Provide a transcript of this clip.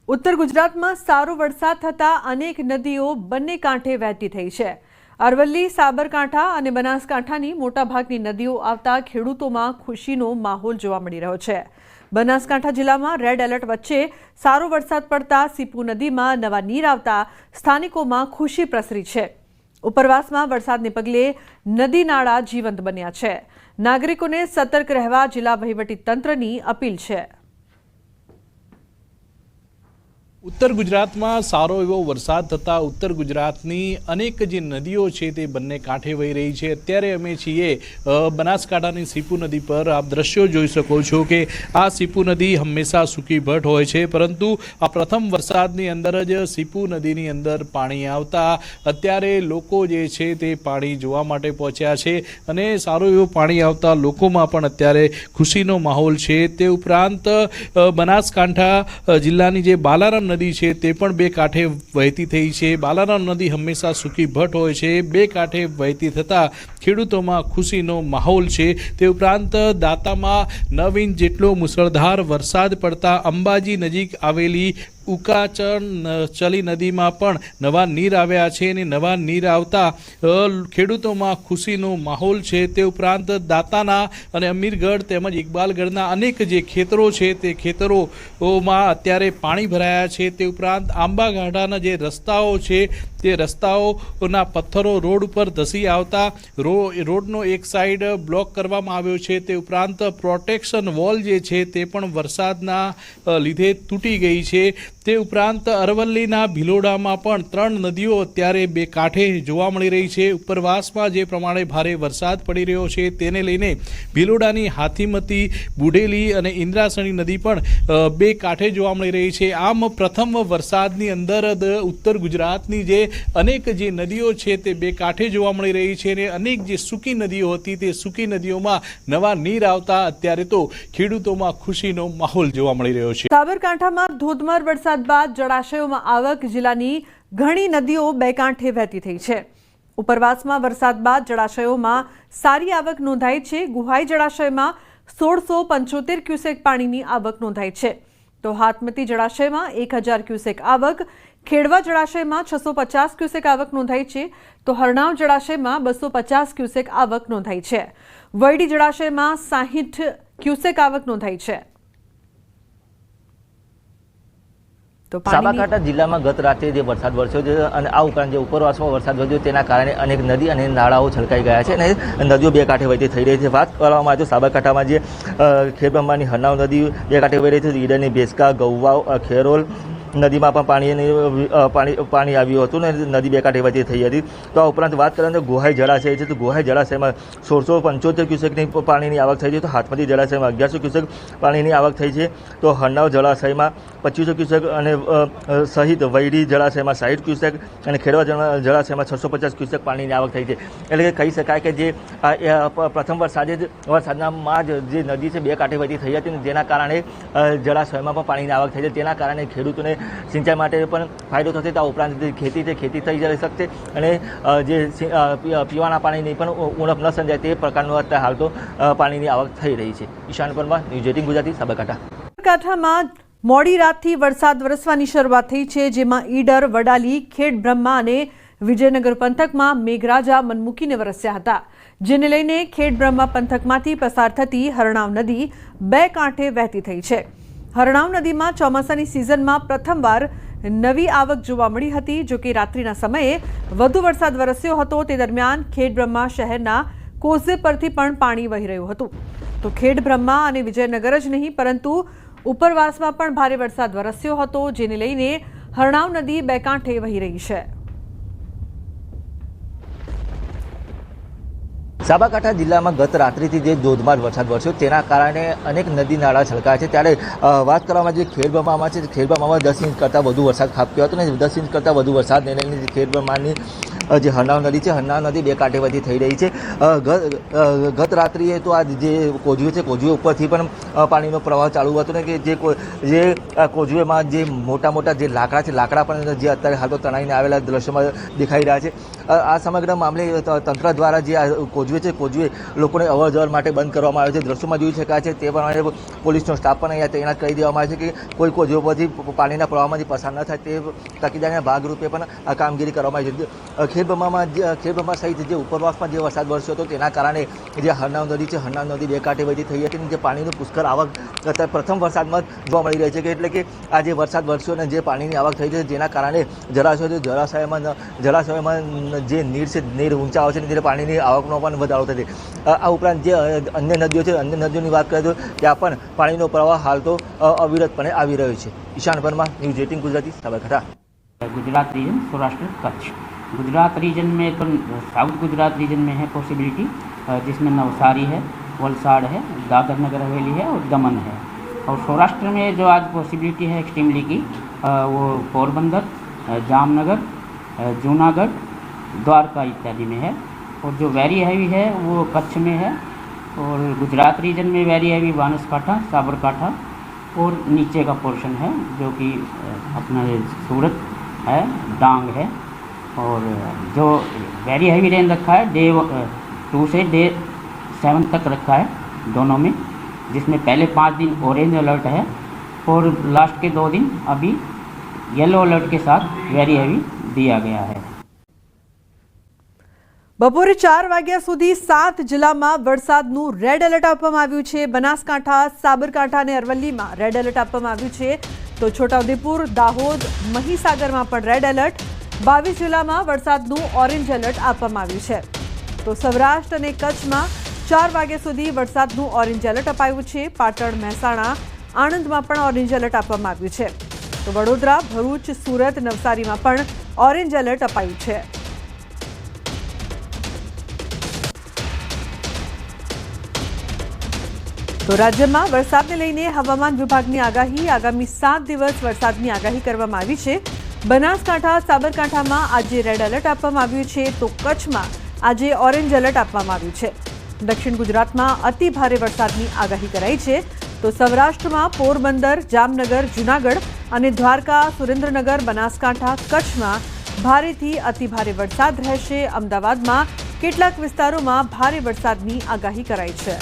ઉત્તર ગુજરાતમાં સારો વરસાદ થતાં અનેક નદીઓ બંને કાંઠે વહેતી થઈ છે। અરવલ્લી, સાબરકાંઠા અને બનાસકાંઠાની મોટાભાગની નદીઓ આવતા ખેડૂતોમાં ખુશીનો માહોલ જોવા મળી રહ્યો છે। બનાસકાંઠા જિલ્લામાં રેડ એલર્ટ વચ્ચે સારો વરસાદ પડતા સીપુ નદીમાં નવા નીર આવતા સ્થાનિકોમાં ખુશી પ્રસરી છે। ઉપરવાસમાં વરસાદને પગલે નદી નાળા જીવંત બન્યા છે। નાગરિકોને સતર્ક રહેવા જિલ્લા વહીવટીતંત્રની અપીલ છે। उत्तर गुजरात में सारो एवो वरसाद थता उत्तर गुजरातनी अनेक जे नदीओ छे ते बंने कांठे वही रही है। अत्यारे अमे छीए बनासकांठानी सीपू नदी पर आप दृश्यों जोई शको छो कि आ सीपू नदी हमेशा सूकी भट होय छे, परंतु आ प्रथम वरसादनी अंदर ज सीपू नदीनी अंदर पाणी आवता अत्यारे लोको जे छे ते पाणी जोवा माटे पहोंच्या छे अने सारो एवो पाणी आवता लोकोमां पण अत्यारे खुशीनो माहोल छे। ते उपरांत बनासकांठा जिल्लानी जे बालाराम नदी है ते पण बे कांठे वहती थई छे। बालाराम नदी हमेशा सूकी भट होय छे, बे कांठे वहती थता खेडूतोमां खुशीनो माहोल छे। ते उपरांत दातामां 9 इंच जेटलो मुसळधार वरसाद पड़ता अंबाजी नजीक आवेली उकाचली नदी में पण नवा नीर आव्या छे ने नवा नीर आवता खेडूतोमां खुशीनो माहोल छे। ते उपरांत दाताना अने अमीरगढ़ तेमज इकबालगढ़ना अनेक जे खेतरो छे ते खेतरोमां अत्यारे पाणी भराया छे। ते उपरांत आंबाघाटाना जे रस्ताओ छे ते रस्ताओना पत्थरो रोड पर धसी आवता रोडनो एक साइड ब्लॉक करवामां आव्यो छे। ते उपरांत प्रोटेक्शन वॉल जे छे ते पण वरसादना लीधे तूटी गई छे। ते उपरांत अरवल्लीना भीलोडामां पण 3 नदीओ अत्यारे बे कांठे जोवा मळी रही छे। उपरवासमां जे प्रमाणे भारे वरसाद पड़ी रह्यो छे तेने लईने भीलोडानी हाथीमती, बुढेली अने इंद्रासणी नदी पण बे कांठे जोवा मळी रही छे। आम प्रथम वरसादनी अंदर उत्तर गुजरातनी जे अनेक जे नदीओ छे ते बे कांठे जोवा मळी रही छे ने अनेक जे सूकी नदीओ हती ते सूकी नदीओमां नवा नीर आवता अत्यारे तो खेडूतोमां खुशीनो माहोल जोवा मळी रह्यो छे। साबरकांठामां धोधमार वरसाद बाद जળાશયોમાં આવક જિલ્લાની ઘણી નદીઓ બે કાંઠે વહેતી થઈ છે। ઉપરવાસમાં વરસાદ બાદ જળાશયોમાં સારી આવક નોંધાઈ છે। ગુહાઈ જળાશયમાં 1675 ક્યુસેક પાણીની આવક નોંધાઈ છે, તો હાથમતી જળાશયમાં 1000 ક્યુસેક આવક, ખેડવા જળાશયમાં 650 ક્યુસેક આવક નોંધાઈ છે, તો હરણાવ જળાશયમાં 250 ક્યુસેક આવક નોંધાઈ છે। વૈડી જળાશયમાં 60 ક્યુસેક આવક નોંધાઈ છે। साबरकांठा जिल्ला में गत रात्रे जे वरसाद वरस्यो छे अने आ उपरांत जे उपरवासमां वरसाद वरस्यो तेना कारणे अनेक नदी अने नाळाओ छलकाई गया छे अने नदीओ बे कांठे वहीती थई रही छे। वात करवामां आवे तो साबरकांठामां जे खेडब्रह्मानी हरनाव नदी बे कांठे वही रही छे। ईडરની ભેસકા, ગૌવાવ, ખેરોલ नदीमां पण पाणी आव्युं हतुं ने नदी बे कांठे वहीती थई हती। तो आ उपरांत वात करीए तो गोहाई जळाशय छे तो गोहाई जळाशयमां 1675 क्यूसेकनी पाणीनी आवक थई छे, तो हाथमती जळाशयमां 1100 क्यूसेक पाणीनी आवक थई छे, तो हरनाव जळाशयमां 2500 क्यूसेक अने सहित वैडी जळाशयमां 60 क्यूसेक अने खेड़वा जळाशयमां 650 क्यूसेक पाणीनी आवक थई छे। एटले के कही शकाय के जे प्रथम वरसादना जे नदी छे बे कांठे वहीती थई हती ने जेना कारणे जळाशयमां पण पाणीनी आवक थई छे, तेना कारणे खेडूतोने सिंचाई माटे पण फायदो थशे। तो उपरांत जे खेती छे खेती थई जई शकशे अने जे पीवाना पाणीनी पण उणप न सर्जाय ते प्रकारनो अत्यारे हाल तो पाणीनी आवक थई रही छे। ईशान परमार, न्यूज़ 18 गुजराती, साबरकांठा। સાબરકાંઠામાં મોડી રાતથી વરસાદ વરસવાની શરૂઆત થઈ છે, જેમાં ઈડર, વડાલી, ખેડબ્રહ્મા અને વિજયનગર પંથકમાં મેઘરાજા મન મૂકીને વરસ્યા હતા, જેને લઈને ખેડબ્રહ્મા પંથકમાંથી પસાર થતી હરણાવ નદી બે કાંઠે વહેતી થઈ છે। હરણાવ નદીમાં ચોમાસાની સિઝનમાં પ્રથમવાર નવી આવક જોવા મળી હતી, જો કે રાત્રિના સમયે વધુ વરસાદ વરસ્યો હતો। તે દરમિયાન ખેડબ્રહ્મા શહેરના કોઝવે પરથી પણ પાણી વહી રહ્યું હતું। તો ખેડબ્રહ્મા અને વિજયનગર જ નહીં પરંતુ ઉપરવાસમાં પણ ભારે વરસાદ વરસ્યો હતો, જેને લઈને હરણાવ નદી બે કાંઠે વહી રહી છે। साबरकांठा जिल्ला में गत रात्रिथी जे धोधमार वरसाद वरस्यो तेना कारणे अनेक नदी नाळा छलकाया छे। त्यारे वात करवामां जे खेडब्रह्मामां छे, खेडब्रह्मामां 10 इंच करता वधु वरसाद खाबक्यो हतो ने 10 इंच करता वधु वरसादने लईने खेडब्रह्मानी जे हरनाव नदी है, हरनाव नदी बे कांठे वहीती थई रही है। गत रात्रिए तो आ जे कोजवे है, कोजवे उपरथी पण पाणीनो प्रवाह चालू हतो ने कि जे कोजवेमां जे मोटा मोटा जे लाकड़ा है, लाकड़ा पण जे अत्यारे हाल तो तणाईने आवेला दृश्यमां देखाई रह्या छे। आ समग्र मामले तंत्र द्वारा जे कोजवे છે કોઝવે લોકોને અવર જવર માટે બંધ કરવામાં આવ્યો છે. દ્રશ્યોમાં જોઈ શકાય છે તે પ્રમાણે પોલીસનો સ્ટાફ પણ અહીંયા તૈનાત કરી દેવામાં આવે છે કે કોઈ કોઝવે પરથી પાણીના પ્રવાહમાંથી પસાર ન થાય તે તકેદારીના ભાગરૂપે પણ આ કામગીરી કરવામાં આવી છે. ખેડબ્રહ્મા સહિત જે ઉપરવાસમાં જે વરસાદ વરસ્યો હતો તેના કારણે જે હરનાવ નદી છે, હરનાવ નદી બે કાંઠે વહેતી થઈ હતી. જે પાણીનું પુષ્કળ આવક પ્રથમ વરસાદમાં જોવા મળી રહી છે કે એટલે કે આ જે વરસાદ વરસ્યો અને જે પાણીની આવક થઈ છે જેના કારણે જળાશયોમાં જે નીર છે, નીર ઊંચા આવે છે ત્યારે પાણીની આવકનો પણ વધારો થશે. આ ઉપરાંત જે અન્ય નદીઓ છે, અન્ય નદીઓની વાત કરીએ તો ત્યાં પણ પાણીનો પ્રવાહ હાલ તો અવિરતપણે આવી રહ્યો છે. Ishan Parmar, news 18 Gujarati, Sabarkantha. Gujarat region, Saurashtra, Kutch. Gujarat region में तो साउथ गुजरात रीजन में है पॉसिबिलिटी, जिसमें नवसारी है, वलसाड़ है, दादर नगर हवेली है और दमन है. और सौराष्ट्र में जो आज पॉसिबिलिटी है एक्सट्रीमली की वो पोरबंदर, जामनगर, जूनागढ़, द्वारका इत्यादि में है. और जो वेरी हैवी है वो कच्छ में है. और गुजरात रीजन में वेरी हैवी बनासकांठा, साबरकांठा और नीचे का पोर्शन है जो कि अपना सूरत है, डांग है. और जो वेरी हैवी रेन रखा है डे 2 से डे 7 तक रखा है दोनों में, जिसमें पहले 5 दिन ऑरेंज अलर्ट है और लास्ट के 2 दिन अभी येलो अलर्ट के साथ वेरी हैवी दिया गया है. બપોરે 4 વાગ્યા સુધી 7 જિલ્લામાં વરસાદનું રેડ એલર્ટ આપવામાં આવ્યું છે. બનાસકાંઠા, સાબરકાંઠા અને અરવલ્લીમાં રેડ એલર્ટ આપવામાં આવ્યું છે. તો છોટાઉદેપુર, દાહોદ, મહીસાગરમાં પણ રેડ એલર્ટ. 22 જિલ્લામાં વરસાદનું ઓરેન્જ એલર્ટ આપવામાં આવ્યું છે. તો સૌરાષ્ટ્ર અને કચ્છમાં 4 વાગ્યા સુધી વરસાદનું ઓરેન્જ એલર્ટ અપાયું છે. પાટણ, મહેસાણા, આણંદમાં પણ ઓરેન્જ એલર્ટ આપવામાં આવ્યું છે. તો વડોદરા, ભરૂચ, સુરત, નવસારીમાં પણ ઓરેન્જ એલર્ટ અપાયું છે. તો રાજ્યમાં વરસાદને લઈને હવામાન વિભાગની આગાહી. આગામી 7 દિવસ વરસાદની આગાહી કરવામાં આવી છે. બનાસકાંઠા, સાબરકાંઠામાં આજે રેડ એલર્ટ આપવામાં આવ્યું છે. તો કચ્છમાં આજે ઓરેન્જ એલર્ટ આપવામાં આવ્યું છે. દક્ષિણ ગુજરાતમાં અતિ ભારે વરસાદની આગાહી કરાઈ છે. તો સૌરાષ્ટ્રમાં પોરબંદર, જામનગર, જૂનાગઢ અને દ્વારકા, સુરેન્દ્રનગર, બનાસકાંઠા, કચ્છમાં ભારેથી અતિ ભારે વરસાદ રહેશે. અમદાવાદમાં કેટલાક વિસ્તારોમાં ભારે વરસાદની આગાહી કરાઈ છે.